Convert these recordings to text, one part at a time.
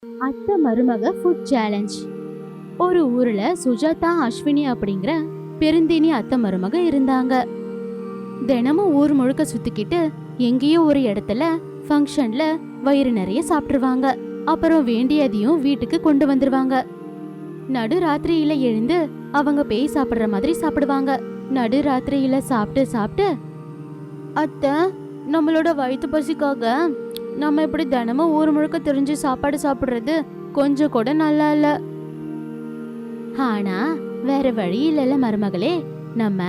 அத்தை மருமக food challenge. ஒரு ஊர்ல சுஜாதா அஸ்வினி அப்படிங்கிற பெருந்தினி அத்தை மருமக இருந்தாங்க. தினமும் ஊர் முழுக்க சுத்திக்கிட்டு எங்கேயோ ஒரு இடத்துல ஃபங்க்ஷன்ல வயிறு நிறைய சாப்பிட்டுருவாங்க. அப்புறம் வேண்டியதையும் வீட்டுக்கு கொண்டு வந்துருவாங்க. நடு ராத்திரியில எழுந்து அவங்க பேய் சாப்பிடுற மாதிரி சாப்பிடுவாங்க. நடு ராத்திரியில சாப்பிட்டு சாப்பிட்டு, அத்தை, நம்மளோட வயிற்று பசிக்காக நம்ம இப்படி தினமும் ஊர் முழுக்க தெரிஞ்சு சாப்பாடு சாப்பிடுறது கொஞ்சம் கூட நல்லா இல்ல. ஆனா வேற வழி இல்லைல்ல மருமகளே, நம்ம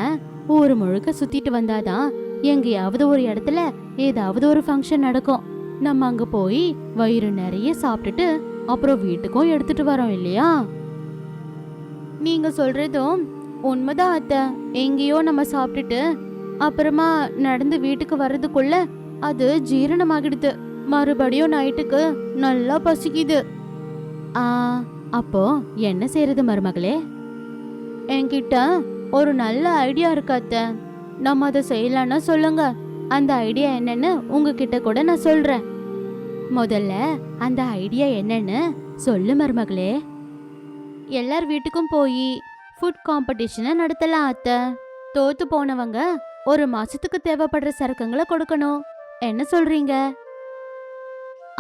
ஊர் முழுக்க சுத்திட்டு வந்தாதான் எங்கேயாவது ஒரு இடத்துல ஏதாவது ஒரு ஃபங்க்ஷன் நடக்கும். நம்ம அங்க போய் வயிறு நிறைய சாப்பிட்டுட்டு அப்புறம் வீட்டுக்கும் எடுத்துட்டு வரோம் இல்லையா? நீங்க சொல்றதும் உண்மைதான் அத்தை. எங்கேயோ நம்ம சாப்பிட்டுட்டு அப்புறமா நடந்து வீட்டுக்கு வர்றதுக்குள்ள அது ஜீரணமாகிடுது. மறுபடியும் நைட்டுக்கு நல்லா பசிக்குது. ஆ, அப்போ என்ன செய்யறது மருமகளே? என்கிட்ட ஒரு நல்ல ஐடியா இருக்கு அத்தை. நம்ம அதை செய்யலான்னா சொல்லுங்க. அந்த ஐடியா என்னன்னு உங்ககிட்ட கூட நான் சொல்றேன். முதல்ல அந்த ஐடியா என்னன்னு சொல்லு மருமகளே. எல்லார் வீட்டுக்கும் போய் ஃபுட் காம்படிஷனை நடத்தலாம் அத்தை. தோத்து போனவங்க ஒரு மாசத்துக்கு தேவைப்படுற சரக்குங்களை கொடுக்கணும். என்ன சொல்றீங்க?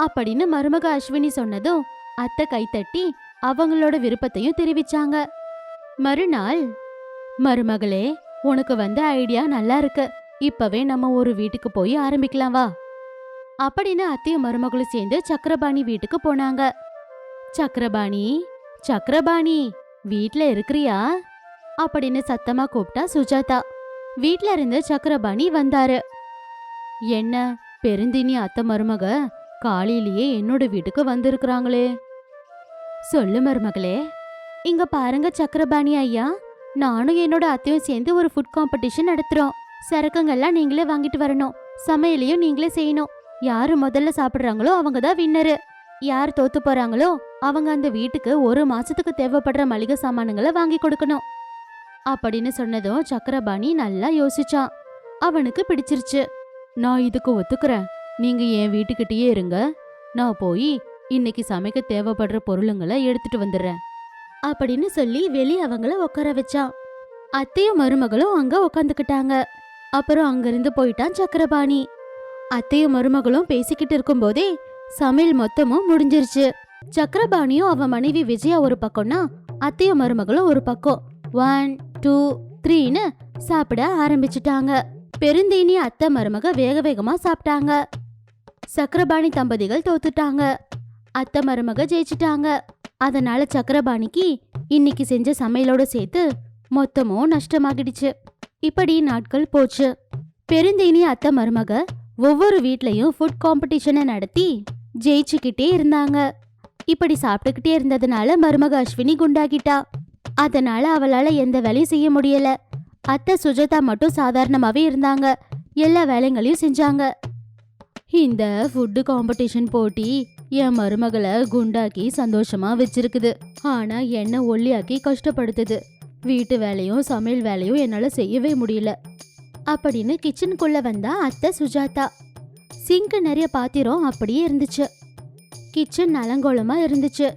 அப்படின்னு மருமக அஸ்வினி சொன்னதும் அத்தை கைத்தட்டி அவங்களோட விருப்பத்தையும் தெரிவிச்சாங்க. மறுநாள், மருமகளே, உனக்கு வந்த ஐடியா நல்லா இருக்கு. இப்பவே நம்ம ஒரு வீட்டுக்கு போய் ஆரம்பிக்கலாம் வா. அப்படின்னு அத்தையும் மருமகளும் சேர்ந்து சக்கரபாணி வீட்டுக்கு போனாங்க. சக்கரபாணி, சக்கரபாணி, வீட்ல இருக்கிறியா? அப்படின்னு சத்தமா கூப்பிட்டா சுஜாதா. வீட்ல இருந்து சக்கரபாணி வந்தாரு. என்ன பெருந்தினி அத்தை மருமக காலையிலேயே என்னோட வீட்டுக்கு வந்திருக்கிறாங்களே? சொல்லு மருமகளே. இங்க பாருங்க சக்கரபாணி ஐயா, நானும் என்னோட அத்தையும் சேர்ந்து ஒரு ஃபுட் காம்படிஷன் நடத்துறோம். சரக்குங்கள்லாம் நீங்களே வாங்கிட்டு வரணும். சமையலையும் நீங்களே செய்யணும். யாரு முதல்ல சாப்பிடுறாங்களோ அவங்க தான் வின்னரு. யார் தோத்து போறாங்களோ அவங்க அந்த வீட்டுக்கு ஒரு மாசத்துக்கு தேவைப்படுற மளிகை சாமானுங்களை வாங்கி கொடுக்கணும். அப்படின்னு சொன்னதும் சக்கரபாணி நல்லா யோசிச்சான். அவனுக்கு பிடிச்சிருச்சு. நான் இதுக்கு ஒத்துக்கிறேன். நீங்க என் வீட்டுக்கிட்டயே இருங்க. நான் போய் இன்னைக்கு சமைக்க தேவைப்படுற பொருளுங்களை எடுத்துட்டு வந்துடுறேன். அப்படின்னு சொல்லி வெளியே அவங்கள உட்கார வச்சான். அத்தையும் மருமகளும் அங்க உக்காந்துக்கிட்டாங்க. அப்புறம் அங்கிருந்து போயிட்டான் சக்கரபாணி. அத்தையும் மருமகளும் பேசிக்கிட்டு இருக்கும் போதே சமையல் மொத்தமும் முடிஞ்சிருச்சு. சக்கரபாணியும் அவன் மனைவி விஜயா ஒரு பக்கம்னா அத்தையும் மருமகளும் ஒரு பக்கம் 1 2 3ன்னு சாப்பிட ஆரம்பிச்சுட்டாங்க. பெருந்தீனி அத்தை மருமக வேக வேகமா சாப்பிட்டாங்க. சக்கரபாணி தம்பதிகள் தோத்துட்டாங்க. அத்தை மருமக ஜெயிச்சிட்டாங்க. அதனால சக்கரபாணிக்கு இன்னைக்கு செஞ்ச சமையலோட சேர்த்து மொத்தமும் நஷ்டமாகிடுச்சு. இப்படி நாட்கள் போச்சு. பெருந்தீனி அத்தை மருமக ஒவ்வொரு வீட்லயும் ஃபுட் காம்படிஷனை நடத்தி ஜெயிச்சுக்கிட்டே இருந்தாங்க. இப்படி சாப்பிட்டுக்கிட்டே இருந்ததுனால மருமக அஸ்வினி குண்டாகிட்டா. அதனால அவளால எந்த வேலையும் செய்ய முடியல. அத்தை சுஜாதா மட்டும் சாதாரணமாவே இருந்தாங்க. எல்லா வேலைகளையும் செஞ்சாங்க. இந்த ஃபுட்டு காம்படிஷன் போட்டி என் மருமகளை குண்டாக்கி சந்தோஷமா வச்சிருக்குது. ஆனா என்ன ஒல்லியாக்கி கஷ்டப்படுத்துது. வீட்டு வேலையும் சமையல் வேலையும் என்னால செய்யவே முடியல. அப்படின்னு கிச்சனுக்குள்ள வந்தா அத்தை சுஜாதா. சிங்க் நிறைய பாத்திரம் அப்படியே இருந்துச்சு. கிச்சன் அலங்கோலமா இருந்துச்சு.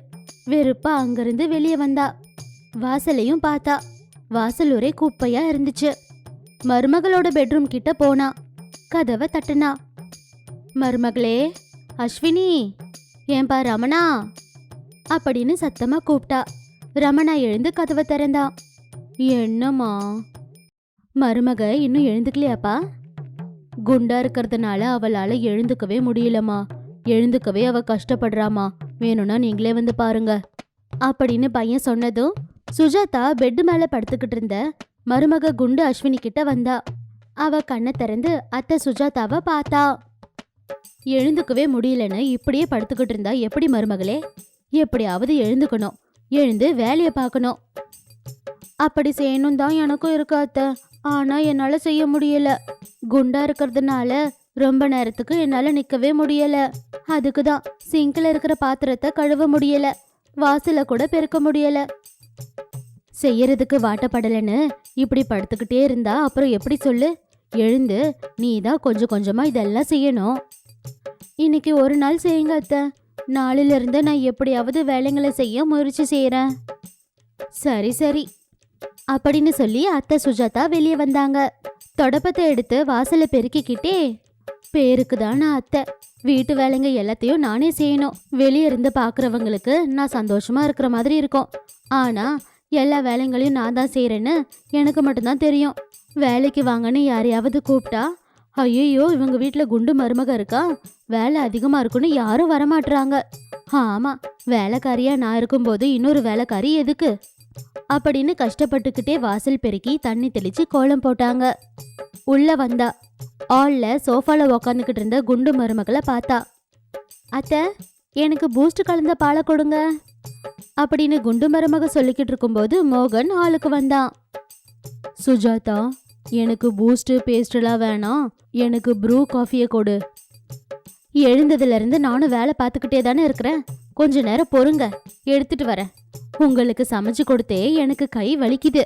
வெறுப்பா அங்கிருந்து வெளியே வந்தா. வாசலையும் பார்த்தா. வாசல் ஒரே குப்பையா இருந்துச்சு. மருமகளோட பெட்ரூம் கிட்ட போனா. கதவை தட்டுனா. மருமகளே, அஸ்வினி, ஏன்பா ரமணா அப்படின்னு சத்தமா கூப்பிட்டா. ரமணா எழுந்து கதவை திறந்தா. என்னம்மா? மருமக இன்னும் எழுந்துக்கலையாப்பா? குண்டா இருக்கிறதுனால அவளால எழுந்துக்கவே முடியலம்மா. எழுந்துக்கவே அவ கஷ்டப்படுறாமா. வேணும்னா நீங்களே வந்து பாருங்க அப்படின்னு பையன் சொன்னதும் சுஜாதா பெட்டு மேல படுத்துக்கிட்டு இருந்த மருமக குண்டு அஸ்வினி கிட்ட வந்தா. அவ கண்ணை திறந்து அத்தை சுஜாதாவை பார்த்தா. எழுந்துக்கவே முடியலன்னு இப்படியே படுத்துக்கிட்டு இருந்தா எப்படி மருமகளே? எப்படியாவது எழுந்துக்கணும். எழுந்து வேலைய பார்க்கணும். அப்படி செய்யணும் தான் எனக்கும் இருக்கு அத்தை. ஆனா என்னால செய்ய முடியல. குண்டா இருக்கிறதுனால ரொம்ப நேரத்துக்கு என்னால நிக்கவே முடியல. அதுக்குதான் சிங்க்ல இருக்கிற பாத்திரத்தை கழுவ முடியல. வாசல கூட பெருக்க முடியல. செய்யறதுக்கு வாட்டப்படலன்னு இப்படி படுத்துக்கிட்டே இருந்தா அப்புறம் எப்படி சொல்லு? எழுந்து நீ தான் கொஞ்சம் கொஞ்சமா இதெல்லாம் செய்யணும். இன்னைக்கு ஒரு நாள் செய்யுங்க அத்தை. நாளையில இருந்து நான் எப்படியாவது வேலைங்களை செய்ய முயற்சி செய்யறேன். சரி சரி அப்படின்னு சொல்லி அத்தை சுஜாதா வெளியே வந்தாங்க. தொடப்பத்தை எடுத்து வாசலை பெருக்கிக்கிட்டே, பேருக்கு தான் நான் அத்தை, வீட்டு வேலைங்க எல்லாத்தையும் நானே செய்யணும். வெளியே இருந்து பாக்குறவங்களுக்கு நான் சந்தோஷமா இருக்கிற மாதிரி இருக்கும். ஆனா எல்லா வேலைங்களையும் நான் தான் செய்யறேன்னு எனக்கு மட்டும்தான் தெரியும். வேலைக்கு வாங்கன்னு யாரையாவது கூப்பிட்டா, ஐயோ இவங்க வீட்டுல குண்டு மருமக இருக்கா, வேலை அதிகமா இருக்குன்னு யாரும் வரமாட்டுறாங்க. ஆமா, வேலைக்காரியா நான் இருக்கும்போது இன்னொரு வேலைக்காரி எதுக்கு அப்படின்னு கஷ்டப்பட்டுக்கிட்டே வாசல் பெருக்கி தண்ணி தெளிச்சு கோலம் போட்டாங்க. உள்ள வந்தா ஆள்ல சோஃபால உக்காந்துக்கிட்டு இருந்த குண்டு மருமகளை பார்த்தா. அத்தை, எனக்கு பூஸ்ட் கலந்த பாலை கொடுங்க அப்படின்னு குண்டு மருமக சொல்லிக்கிட்டு இருக்கும்போது மோகன் ஆளுக்கு வந்தான். சுஜாதா, எனக்கு பூஸ்ட் பேஸ்ட்லாம் வேணாம், எனக்கு ப்ரூ காஃபியை கொடு. எழுந்ததுல இருந்து நானும் வேலை பார்த்துக்கிட்டே தானே இருக்கிறேன், கொஞ்ச நேரம் பொறுங்க, எடுத்துட்டு வரேன். உங்களுக்கு சமைச்சு கொடுத்தே எனக்கு கை வலிக்குது.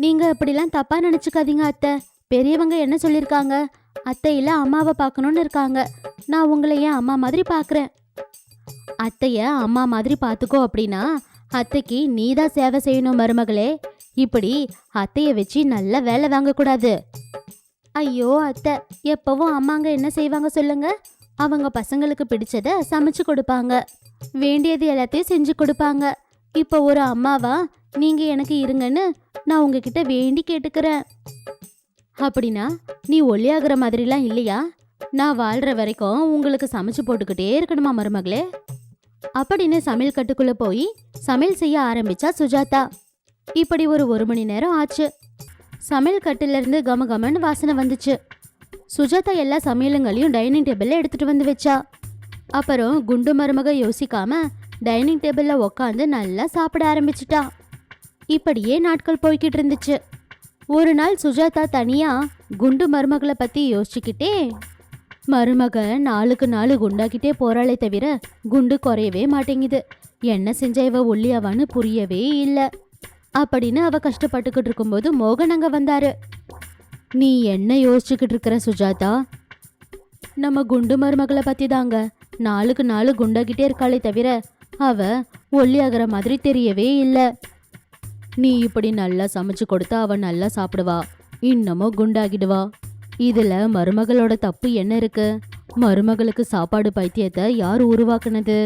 நீங்க அப்படிலாம் தப்பா நினைச்சுக்காதீங்க அத்தை. பெரியவங்க என்ன சொல்லிருக்காங்க, அத்தையில அம்மாவை பார்க்கணும்னு இருக்காங்க. நான் உங்களை ஏன் அம்மா மாதிரி பார்க்கறேன். அத்தைய அம்மா மாதிரி பார்த்துக்கோ அப்படின்னா அத்தைக்கு நீதான் சேவை செய்யணும் மருமகளே. இப்படி அத்தைய வச்சு நல்ல வேலை வாங்கக்கூடாது. ஐயோ அத்தை, எப்பவும் அம்மாங்க என்ன செய்வாங்க சொல்லுங்க, அவங்க பசங்களுக்கு பிடிச்சத சமைச்சு கொடுப்பாங்க, வேண்டியது எல்லாத்தையும் செஞ்சு கொடுப்பாங்க. இப்போ ஒரு அம்மாவா நீங்க எனக்கு இருங்கன்னு நான் உங்ககிட்ட வேண்டி கேட்டுக்கிறேன். அப்படின்னா நீ ஒல்லியாகிற மாதிரிலாம் இல்லையா? நான் வாழ்ற வரைக்கும் உங்களுக்கு சமைச்சு போட்டுக்கிட்டே இருக்கணுமா மருமகளே அப்படின்னு சமையல் கட்டுக்குள்ள போய் சமையல் செய்ய ஆரம்பிச்சா சுஜாதா. இப்படி ஒரு மணி நேரம் ஆச்சு. சமையல் கட்டுல இருந்து கமகமன்னு வாசனை வந்துச்சு. சுஜாதா எல்லா சமையலுங்களையும் டைனிங் டேபிள்ல எடுத்துட்டு வந்து வச்சா. அப்புறம் குண்டு மருமக யோசிக்காம டைனிங் டேபிள்ல உக்காந்து நல்லா சாப்பிட ஆரம்பிச்சிட்டா. இப்படியே நாட்கள் போய்கிட்டு இருந்துச்சு. ஒரு நாள் சுஜாதா தனியா குண்டு மருமகளை பத்தி யோசிச்சுக்கிட்டே, மருமக நாளுக்கு நாள் குண்டாக்கிட்டே போறாளே தவிர குண்டு குறையவே மாட்டேங்குது, என்ன செஞ்ச இவ ஒல்லியாவான்னு புரியவே இல்லை அப்படின்னு அவ கஷ்டப்பட்டுக்கிட்டு இருக்கும்போது மோகன் அங்க வந்தாரு. நீ என்ன யோசிச்சுக்கிட்டு இருக்கிற சுஜாதா? நம்ம குண்டு மருமகளை பத்தி தாங்க. நாளுக்கு நாள் குண்டாக்கிட்டே இருக்காளே தவிர அவ ஒல்லியாகிற மாதிரி தெரியவே இல்லை. நீ இப்படி நல்லா சமைச்சு கொடுத்தா அவ நல்லா சாப்பிடுவா, இன்னமும் குண்டாகிடுவா. இதுல மருமகளோட தப்பு என்ன இருக்கு? மருமகளுக்கு சாப்பாடு பைத்தியத்தை யார் உருவாக்குனது?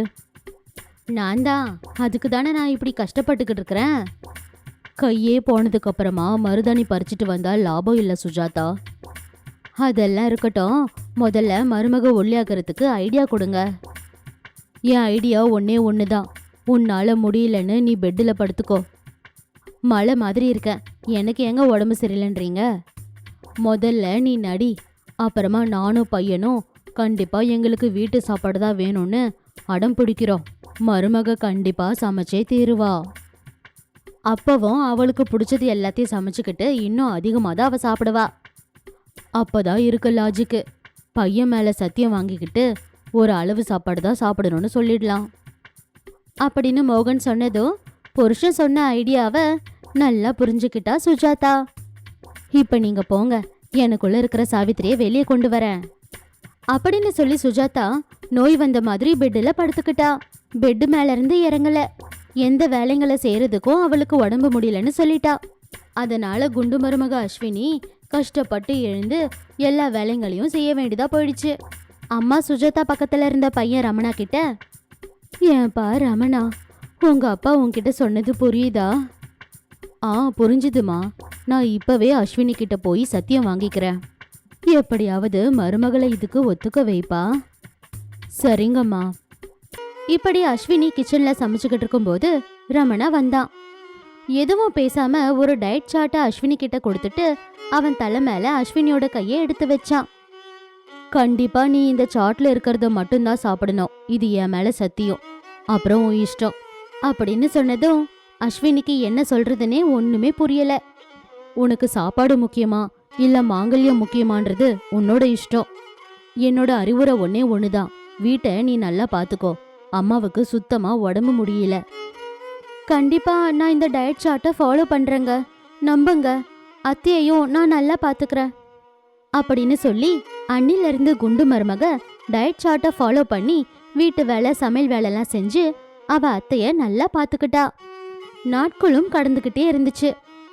நான் தான். அதுக்கு தானே நான் இப்படி கஷ்டப்பட்டுக்கிட்டு இருக்கிறேன். கையே போனதுக்கு அப்புறமா மருதாணி பறிச்சிட்டு வந்தா லாபம் இல்லை சுஜாதா. அதெல்லாம் இருக்கட்டும், முதல்ல மருமக ஒல்லியாகிறதுக்கு ஐடியா கொடுங்க. என் ஐடியா ஒன்னே ஒண்ணுதான். உன்னால முடியலன்னு நீ பெட்டில் படுத்துக்கோ. மழை மாதிரி இருக்க, எனக்கு எங்க உடம்பு சரியில்லைன்றீங்க? முதல்ல நீ நடி, அப்புறமா நானும் பையனும் கண்டிப்பா எங்களுக்கு வீட்டு சாப்பாடு தான் வேணும்னு அடம் பிடிக்கிறோம். மருமக கண்டிப்பா சமைச்சே தீருவா. அப்பவும் அவளுக்கு பிடிச்சது எல்லாத்தையும் சமைச்சுக்கிட்டு இன்னும் அதிகமாக தான் அவ சாப்பிடுவா. அப்பதான் இருக்கு லாஜிக்கு. பையன் மேல சத்தியம் வாங்கிக்கிட்டு ஒரு அளவு சாப்பாடு தான் சாப்பிடணும்னு சொல்லிடலாம் அப்படின்னு மோகன் சொன்னதும் புருஷன் சொன்ன ஐடியாவை நல்லா புரிஞ்சுக்கிட்டா சுஜாதா. இப்ப நீங்க போங்க, எனக்குள்ள இருக்கிற சாவித்திரியை வெளியே கொண்டு வரேன் அப்படின்னு சொல்லி சுஜாதா நோய் வந்த மாதிரி பெட்டில் படுத்துக்கிட்டா. பெட்டு மேல இருந்து இறங்கல. எந்த வேலைங்களை செய்யறதுக்கும் அவளுக்கு உடம்பு முடியலன்னு சொல்லிட்டா. அதனால குண்டு மருமக அஸ்வினி கஷ்டப்பட்டு எழுந்து எல்லா வேலைங்களையும் செய்ய வேண்டியதா போயிடுச்சு. அம்மா சுஜாதா பக்கத்துல இருந்த பையன் ரமணா கிட்ட, ஏன்பா ரமணா, உங்க அப்பா உன்கிட்ட சொன்னது புரியுதா? புரிஞ்சுதுமா, நான் இப்பவே அஸ்வினி கிட்ட போய் சத்தியம் வாங்கிக்கிறேன். எப்படியாவது மருமகளை இதுக்கு ஒத்துக்க வைப்பா. சரிங்கம்மா. இப்படி அஸ்வினி கிச்சன்ல சமைச்சுக்கிட்டு இருக்கும்போது ரமணா வந்தான். எதுவும் பேசாம ஒரு டயட் சார்ட்டை அஸ்வினி கிட்ட கொடுத்துட்டு அவன் தலை மேல அஸ்வினியோட கையை எடுத்து வச்சான். கண்டிப்பா நீ இந்த சார்ட்ல இருக்கிறத மட்டும்தான் சாப்பிடணும், இது என் மேல சத்தியம், அப்புறம் உன் இஷ்டம் அப்படின்னு சொன்னதும் அஸ்வினிக்கு என்ன சொல்றதுன்னே ஒண்ணுமே புரியல. உனக்கு சாப்பாடு முக்கியமா இல்ல மாங்கல்யம் முக்கியமான்றது உன்னோட இஷ்டம். என்னோட அறிவுரை ஒன்னே ஒண்ணுதான், வீட்டை நீ நல்லா பாத்துக்கோ. அம்மாவுக்கு சுத்தமா உடம்பு முடியல. கண்டிப்பா நான் இந்த டயட் சார்ட்டை ஃபாலோ பண்றேங்க, நம்புங்க. அத்தையையும் நான் நல்லா பாத்துக்கிறேன் அப்படின்னு சொல்லி அன்னில இருந்து குண்டு மருமக டயட் சார்ட்டை ஃபாலோ பண்ணி வீட்டு வேலை சமையல் வேலைலாம் செஞ்சு அவ அத்தைய நல்லா பாத்துக்கிட்டா. நாட்களும் கடந்துகிட்டே இருந்துச்சு.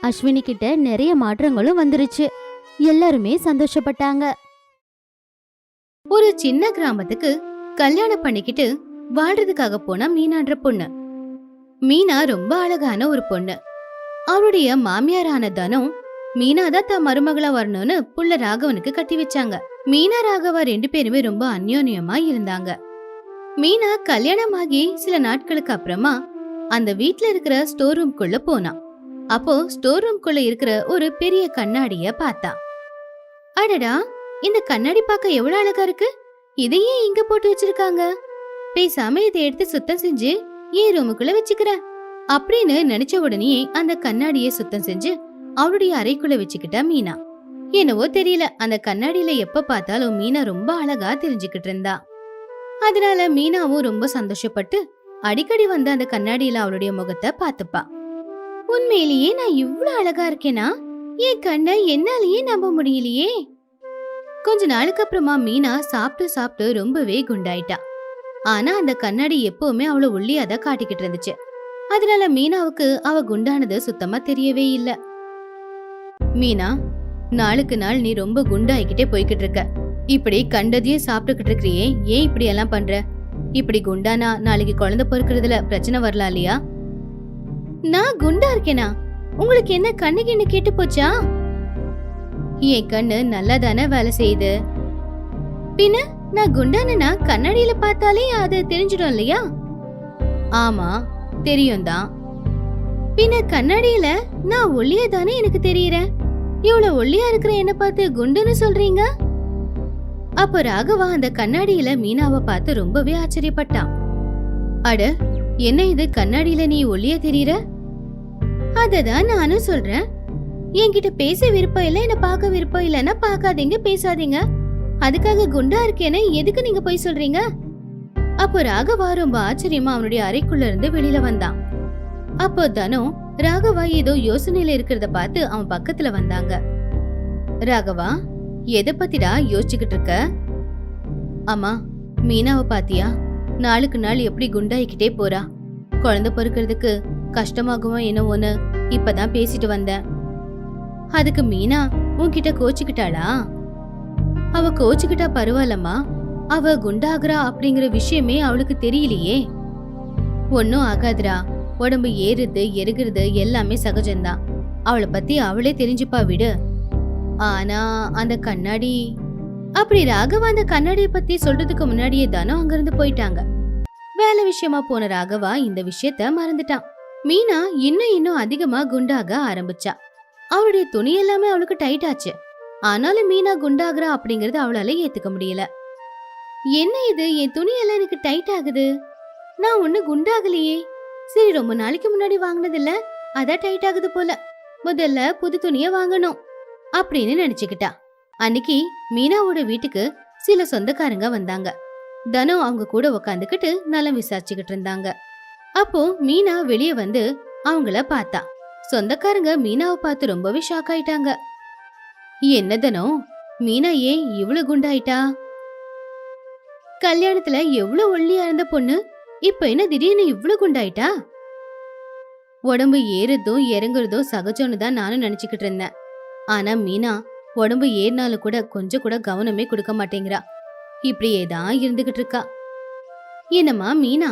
அஸ்வினி கிட்ட நிறைய மாற்றங்களும் வந்துருச்சு. எல்லாருமே சந்தோஷப்பட்டாங்க. ஒரு சின்ன கிராமத்துக்கு கல்யாணம் பண்ணிக்கிட்டு வாழ்றதுக்காக போன மீனான்ற பொண்ணு. மீனா ரொம்ப அழகான ஒரு பொண்ணு. அவருடைய மாமியாரான தனம் மீனா தான் தன் மருமகளா வரணும்னு புள்ள ராகவனுக்கு கட்டி வச்சாங்க. மீனா ராகவா 2 பேருமே ரொம்ப அந்யோன்யமா இருந்தாங்க. மீனா கல்யாணமாகி சில நாட்களுக்கு அப்புறமா அந்த வீட்ல இருக்கிற ஸ்டோர் ரூம்குள்ள போனா. அப்போ ஸ்டோர் ரூம்குள்ள இருக்கிற ஒரு பெரிய கண்ணாடிய பார்த்தா. அடடா, இந்த கண்ணாடி பார்க்க எவ்வளவு அழகா இருக்கு. இதையே இங்க போட்டு வச்சிருக்காங்க. பேசாம இதை எடுத்து சுத்தம் செஞ்சு ஏன் ரூமுக்குள்ள வச்சுக்கிற அப்படின்னு நினைச்ச உடனே அந்த கண்ணாடியை சுத்தம் செஞ்சு அவளுடைய அறைக்குள்ள வச்சுக்கிட்டா மீனா. என்னவோ தெரியல, அந்த கண்ணாடியில எப்ப பார்த்தாலும் மீனா ரொம்ப அழகா தெரிஞ்சுக்கிட்டு இருந்தா. அதனால மீனாவும் ரொம்ப சந்தோஷப்பட்டு அடிக்கடி வந்து அந்த கண்ணாடியில அவளுடைய முகத்தை பார்த்துப்பா. உண்மையிலேயே நான் இவ்ளோ அழகா இருக்கேனா? என் கண்ணை என்னாலேயே நம்ப முடியலையே. கொஞ்ச நாளுக்கு அப்புறமா மீனா சாப்பிட்டு சாப்பிட்டு ரொம்பவே குண்டாயிட்டா. ஆனா அந்த கண்ணாடி எப்பவுமே அவளை ஒல்லியாதான் காட்டிக்கிட்டு இருந்துச்சு. அதனால மீனாவுக்கு அவ குண்டானது சுத்தமா தெரியவே இல்ல. மீனா, நாளுக்கு நாள் நீ ரொம்ப குண்டாயிக்கிட்டே போய்கிட்டு இருக்க. இப்படி கண்டதையே சாப்பிட்டுக்கிட்டு இருக்கிறியே, ஏன் இப்படி எல்லாம் பண்ற? இப்படி குண்டானா நாளைக்கு குழந்தை பொறுக்கிறதுல பிரச்சனை வரலாம் இல்லையா? நான் குண்டா இருக்கேனா? உங்களுக்கு என்ன கண்ணு கிண்ணு கேட்டு போச்சா? என் கண்ணு நல்லா தானே வேலை செய்யுது. பின்ன நான் குண்டானா கண்ணாடியில பார்த்தாலே அது தெரிஞ்சிடும் இல்லையா? ஆமா, தெரியும் தான். பின்ன கண்ணாடியில நான் ஒல்லியா தானே எனக்கு தெரியறேன். இவ்வளவு ஒல்லியா இருக்கிற என்ன பார்த்து குண்டுன்னு சொல்றீங்க? அப்ப ராகவா அந்த கண்ணாடியில மீனாவை பார்த்து ரொம்பவே ஆச்சரியப்பட்டான். அட, என்ன இது, கண்ணாடியில நீ ஒல்லியா தெரியற? அததான் நானும் சொல்றேன். என்கிட்ட பேச விருப்பம் இல்ல, என்ன பார்க்க விருப்பம் இல்லன்னா பார்க்காதீங்க, பேசாதீங்க. அதுக்காக குண்டா இருக்கேன்னு எதுக்கு நீங்க போய் சொல்றீங்க? அப்போ ராகவா ரொம்ப ஆச்சரியமா அவனுடைய அறைக்குள்ள இருந்து வெளியில வந்தான். அப்போ தனம் ராகவா ஏதோ யோசனையில இருக்கிறத பார்த்து அவன் பக்கத்துல வந்தாங்க. ராகவா, எதை பத்திடா யோசிச்சுக்கிட்டு இருக்க? அம்மா, மீனாவை பாத்தியா? நாளுக்கு நாள் எப்படி குண்டாயிக்கிட்டே போறா. குழந்தை பொறுக்கிறதுக்கு கஷ்டமாகுமோ என்னவோன்னு இப்பதான் பேசிட்டு வந்தேன். அதுக்கு மீனா உன்கிட்ட கோச்சுக்கிட்டாளா? அவ கோச்சுக்கிட்டா பரவாயில்லம்மா. அவ குண்டாகிறா அப்படிங்கிற விஷயமே அவளுக்கு தெரியலையே. ஒன்னும் ஆகாதுரா, உடம்பு ஏறுது எருகிறது எல்லாமே சகஜம்தான். அவளை பத்தி அவளே தெரிஞ்சுப்பா, விடு. ஆனா அந்த கண்ணாடி, அப்படி ராகவா அந்த கண்ணாடியை பத்தி சொல்றதுக்கு முன்னாடியே தானோ அங்கிருந்து போயிட்டாங்க. வேலை விஷயமா போன ராகவா இந்த விஷயத்த மறந்துட்டான். மீனா இன்னும் அதிகமா குண்டாக ஆரம்பிச்சா. அவளுடைய துணி எல்லாமே அவளுக்கு டைட் ஆச்சு. ஆனாலும் மீனா குண்டாகிறா அப்படிங்கறது அவளால ஏத்துக்க முடியல. என்ன இது, என் துணி எல்லாம் எனக்கு டைட் ஆகுது. நான் ஒண்ணு குண்டாகலையே. சரி, ரொம்ப நாளைக்கு முன்னாடி வாங்கினது இல்ல, அதான் டைட் ஆகுது போல. முதல்ல புது துணிய வாங்கணும் அப்படின்னு நினைச்சுக்கிட்டா. அன்னைக்கு மீனாவோட வீட்டுக்கு சில சொந்தக்காரங்க வந்தாங்க. தனம் அவங்க கூட உக்காந்துக்கிட்டு நலம் விசாரிச்சுக்கிட்டு இருந்தாங்க. அப்போ மீனா வெளியே வந்து அவங்கள பார்த்தா. சொந்தக்காரங்க மீனாவை பார்த்து ரொம்பவே ஷாக் ஆயிட்டாங்க. என்ன தனம், மீனா ஏன் இவ்வளவு குண்டாயிட்டா? கல்யாணத்துல எவ்வளவு ஒல்லியா இருந்த பொண்ணு இப்ப என்ன திடீர்னு இவ்வளவு குண்டாயிட்டா? உடம்பு ஏறுறதும் இறங்குறதும் சகஜம்னு தான் நானும் நினைச்சுக்கிட்டு இருந்தேன். ஆனா மீனா உடம்பு ஏறினாலும் கூட கொஞ்சம் கூட கவனமே கொடுக்க மாட்டேங்கிறா. இப்படியே தான் இருந்துகிட்டு இருக்கா. என்னம்மா மீனா,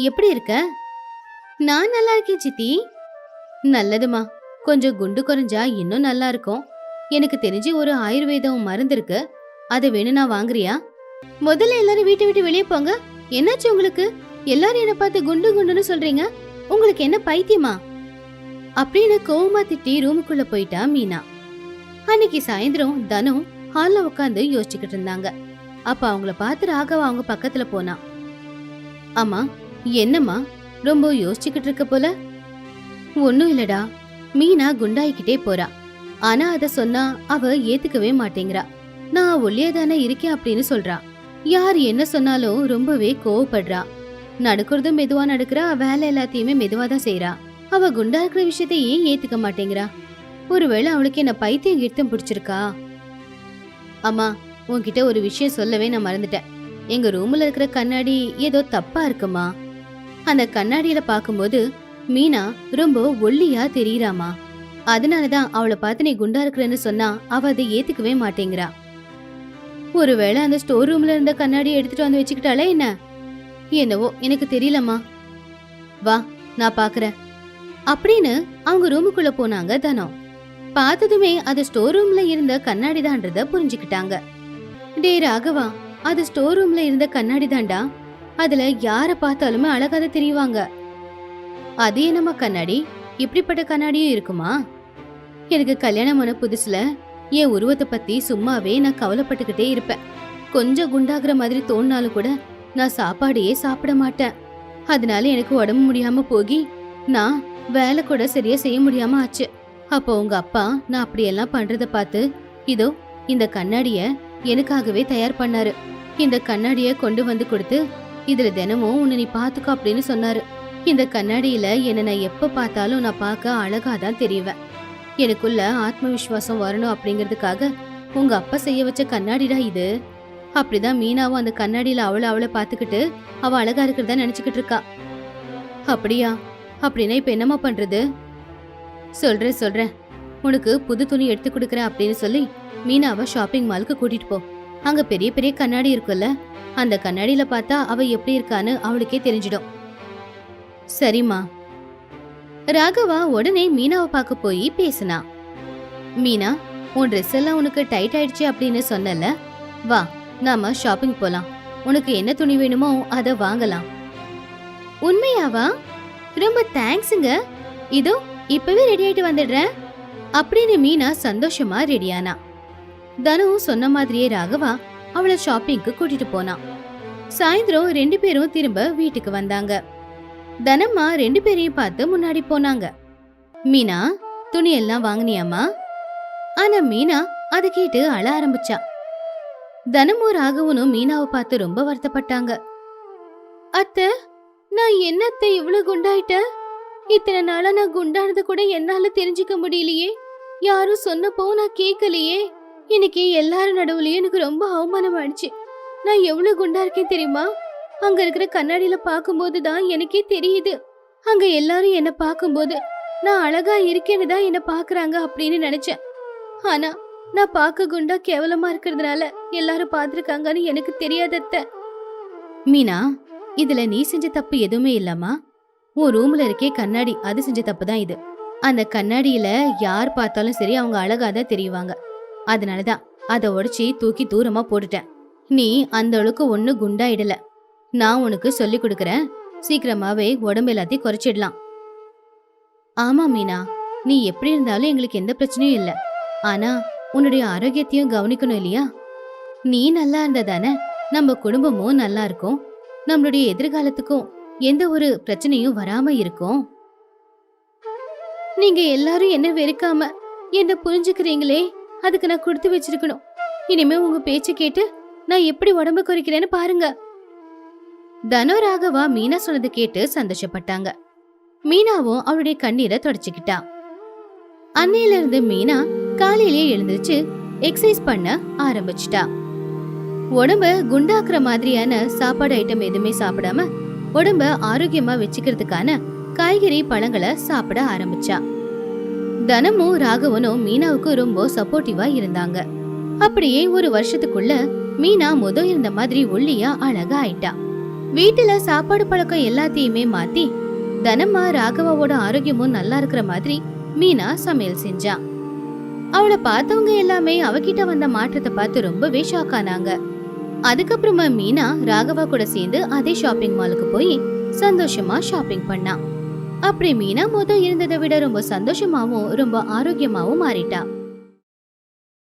எப்படி இருக்க? நான் நல்லா இருக்கேன் சித்தி. நல்லதுமா, கொஞ்சம் குண்டு குறைஞ்சா இன்னும் நல்லா இருக்கும். எனக்கு தெரிஞ்சு ஒரு ஆயுர்வேதம் மருந்து இருக்கு, அதை வேணும்னா வாங்குறியா? முதல்ல எல்லாரும் வீட்டை விட்டு வெளியே போங்க. என்னாச்சு உங்களுக்கு? எல்லாரும் என்ன பார்த்து குண்டு குண்டுன்னு சொல்றீங்க. உங்களுக்கு என்ன பைத்தியமா? அப்படின்னு கோவமா திட்டி ரூமுக்குள்ள போயிட்டா மீனா. அன்னைக்கு சாயந்தரம் தனம் ஹால்ல உட்காந்து யோசிச்சுக்கிட்டு இருந்தாங்க. அப்ப அவங்கள பார்த்து ராகவா அவங்க பக்கத்துல போனா. அம்மா, என்னம்மா ரொம்ப யோசிச்சுக்கிட்டு இருக்க போல? ஒன்னும் இல்லடா, மீனா குண்டாயிக்கிட்டே போறா. ஆனா அத சொன்னா அவ ஏத்துக்கவே மாட்டேங்கிறா. நான் ஒல்லியதானே இருக்கேன் அப்படின்னு சொல்றா. யார் என்ன சொன்னாலும் ரொம்பவே கோவப்படுறா. நடக்கிறதும் மெதுவா நடக்கிறா, வேலை எல்லாத்தையுமே மெதுவா தான் செய்யறா. அவ குண்டா இருக்கிற விஷயத்த ஏன் ஏத்துக்க மாட்டேங்கிறா? ஒருவேளை அவளுக்கு என்ன பைத்தியம் கிருத்தம் பிடிச்சிருக்கா? அம்மா, உன்கிட்ட ஒரு விஷயம் சொல்லவே நான் மறந்துட்டேன். எங்க ரூம்ல இருக்கிற கண்ணாடி ஏதோ தப்பா இருக்குமா. அந்த கண்ணாடியில பாக்கும்போது மீனா ரொம்ப ஒல்லியா தெரியறாமா. அதனாலதான் அவளை பார்த்து நீ குண்டா இருக்கிறன்னு சொன்னா அவ அதை ஏத்துக்கவே மாட்டேங்கிறா. ஒருவேளை அந்த ஸ்டோர் ரூம்ல இருந்த கண்ணாடியை எடுத்துட்டு வந்து வச்சுக்கிட்டாலே என்ன? என்னவோ எனக்கு தெரியலம்மா. வா நான் பாக்குறேன் அப்படின்னு அவங்க ரூமுக்குள்ள போனாங்க தனம். பார்த்ததுமே அது ஸ்டோர் ரூம்ல இருந்த கண்ணாடி தான்றத புரிஞ்சுக்கிட்டாங்க. டே ராகவா, அது ஸ்டோர் ரூம்ல இருந்த கண்ணாடி தாண்டா. அதுல யார பார்த்தாலுமே அழகாத தெரியுவாங்க. அது என்னம்மா கண்ணாடி? இப்படிப்பட்ட கண்ணாடியும் இருக்குமா? எனக்கு கல்யாணமான புதுசுல என் உருவத்தை பத்தி சும்மாவே நான் கவலைப்பட்டுக்கிட்டே இருப்பேன். கொஞ்சம் குண்டாகிற மாதிரி தோணினாலும் கூட நான் சாப்பாடையே சாப்பிட மாட்டேன். அதனால எனக்கு உடம்பு முடியாம போகி நான் வேலை கூட சரியா செய்ய முடியாம ஆச்சு. அப்போ உங்க அப்பா நான் அப்படியெல்லாம் பண்றத பார்த்து இதோ இந்த கண்ணாடிய எனக்காகவே தயார் பண்ணாரு. இந்த கண்ணாடிய கொண்டு வந்து கொடுத்து இதுல தினமும் உன்னை நீ பாத்துக்கோ அப்படின்னு சொன்னாரு. இந்த கண்ணாடியில என்ன நான் எப்ப பார்த்தாலும் நான் பார்க்க அழகாதான் தெரியுவேன். எனக்குள்ள ஆத்ம விசுவாசம் வரணும் அப்படிங்கறதுக்காக உங்க அப்பா செய்ய வச்ச கண்ணாடிடா இது. அப்படிதான் மீனாவும் அந்த கண்ணாடியில அவளை பாத்துக்கிட்டு அவ அழகா இருக்கிறதா நினைச்சுக்கிட்டு இருக்கா. அப்படியா? அப்படின்னா இப்ப என்னமா பண்றது? சொல்றேன் உனக்கு புது துணி எடுத்து கொடுக்கறேன் அப்படின்னு சொல்லி மீனாவை ஷாப்பிங் மாலுக்கு கூட்டிட்டு போ. அங்க பெரிய பெரிய கண்ணாடி இருக்குல்ல, அந்த கண்ணாடியில பார்த்தா அவ எப்படி இருக்கான்னு அவளுக்கே தெரிஞ்சிடும். சரிம்மா. ராகவா உடனே மீனாவை பார்க்க போய் பேசினா. மீனா, உன் ட்ரெஸ் எல்லாம் உனக்கு டைட் ஆயிடுச்சு அப்படின்னு சொன்னல, வா நாம ஷாப்பிங் போலாம். உனக்கு என்ன துணி வேணுமோ அத வாங்கலாம். உண்மையாவா? ரொம்ப தேங்க்ஸுங்க. இதோ இப்பவே ரெடி ஆயிட்டு வந்துடுறேன் அப்படின்னு மீனா சந்தோஷமா ரெடியானா. தனு சொன்ன மாதிரியே ராகவா அவளை ஷாப்பிங்க்கு கூட்டிட்டு போனா. சாயந்தரம் 2 பேரும் திரும்ப வீட்டுக்கு வந்தாங்க. தனம்மா 2 பேரையும் பார்த்து முன்னாடி போனாங்க. மீனா, துணி எல்லாம் வாங்கினியாமா? ஆனா மீனா அதை கேட்டு அழ ஆரம்பிச்சா. தனமும் ராகவனும் மீனாவை பார்த்து ரொம்ப வருத்தப்பட்டாங்க. அத்தை, நான் என்னத்தை இவ்வளவு குண்டாயிட்டேன்? இத்தனை நாளா நான் குண்டானது கூட என்னால தெரிஞ்சுக்க முடியலையே. யாரும் சொன்னப்போ நான் கேட்கலையே. இன்னைக்கு எல்லாரும் நடுவுலயும் எனக்கு ரொம்ப அவமானம் ஆயிடுச்சு. நான் எவ்வளவு குண்டா இருக்கேன் தெரியுமா? அங்க இருக்கிற கண்ணாடியில பாக்கும்போது தான் எனக்கே தெரியுது. அங்க எல்லாரும் என்ன பாக்கும்போது நான் அழகா இருக்கேன்னு தான் என்ன பாக்குறாங்க அப்படின்னு நினைச்சேன். ஆனா நான் பார்க்க குண்டா கேவலமா இருக்கிறதுனால எல்லாரும் பாத்துருக்காங்கன்னு எனக்கு தெரியாதத்த. மீனா, இதுல நீ செஞ்ச தப்பு எதுவுமே இல்லம்மா. உன் ரூம்ல இருக்கே கண்ணாடி, அது செஞ்ச தப்பு தான் இது. அந்த கண்ணாடியில யார் பார்த்தாலும் சரி அவங்க அழகாதான் தெரியுவாங்க. அதனாலதான் அதை உடைச்சி தூக்கி தூரமா போட்டுட்டேன். நீ அந்த அளவுக்கு ஒண்ணு குண்டாயிடல. நான் உனக்கு சொல்லி கொடுக்கறேன், சீக்கிரமாவே உடம்பு எல்லாத்தையும் குறைச்சிடலாம். ஆமா மீனா, நீ எப்படி இருந்தாலும் எங்களுக்கு எந்த பிரச்சனையும் இல்ல. ஆனா உன்னுடைய ஆரோக்கியத்தையும் கவனிக்கணும் இல்லையா? நீ நல்லா இருந்தா தானே நம்ம குடும்பமும் நல்லா இருக்கும். நம்மளுடைய எதிர்காலத்துக்கும் எந்த ஒரு பிரச்சனையும் வராம இருக்கும். நீங்க எல்லாரும் என்ன வெறுக்காம என்ன புரிஞ்சுக்கிறீங்களே, அதுக்கு நான் கொடுத்து வச்சிருக்கணும். இனிமே உங்க பேச்சு கேட்டு நான் எப்படி உடம்பு குறைக்கிறேன்னு பாருங்க. தனோ ராகவா மீனா சொன்னது கேட்டு சந்தோஷப்பட்டாங்க. மீனாவும் அவளுடைய கண்ணீரை தொடச்சுக்கிட்டா. அன்னையில இருந்து மீனா காலையிலேயே எழுந்திருச்சு எக்ஸசைஸ் பண்ண ஆரம்பிச்சிட்டா. உடம்ப குண்டாக்குற மாதிரியான சாப்பாடு ஐட்டம் எதுவுமே சாப்பிடாம உடம்ப ஆரோக்கியமா வச்சுக்கிறதுக்கான காய்கறி பழங்களை சாப்பிட ஆரம்பிச்சா. தனமும் ராகவனும் மீனாவுக்கு ரொம்ப சப்போர்ட்டிவா இருந்தாங்க. அப்படியே ஒரு வருஷத்துக்குள்ள மீனா இருந்த மாதிரி ஒல்லியா அழகா ஆயிட்டா. வீட்டுல சாப்பாடு பழக்கம் எல்லாத்தையுமே மாத்தி தனம்மா ராகவாவோட ஆரோக்கியமும் நல்லா இருக்கிற மாதிரி மீனா சமையல் செஞ்சா. அவளை பார்த்தவங்க எல்லாமே அவகிட்ட வந்த மாற்றத்தை பார்த்து ரொம்பவே ஷாக் ஆனாங்க. அதுக்கப்புறமா மீனா ராகவா கூட சேர்ந்து அதே ஷாப்பிங் மாலுக்கு போய் சந்தோஷமா ஷாப்பிங் பண்ணா. அப்படி மீனா இருந்ததை விட ரொம்ப சந்தோஷமாவும் ரொம்ப ஆரோக்கியமாவும் மாறிட்டா.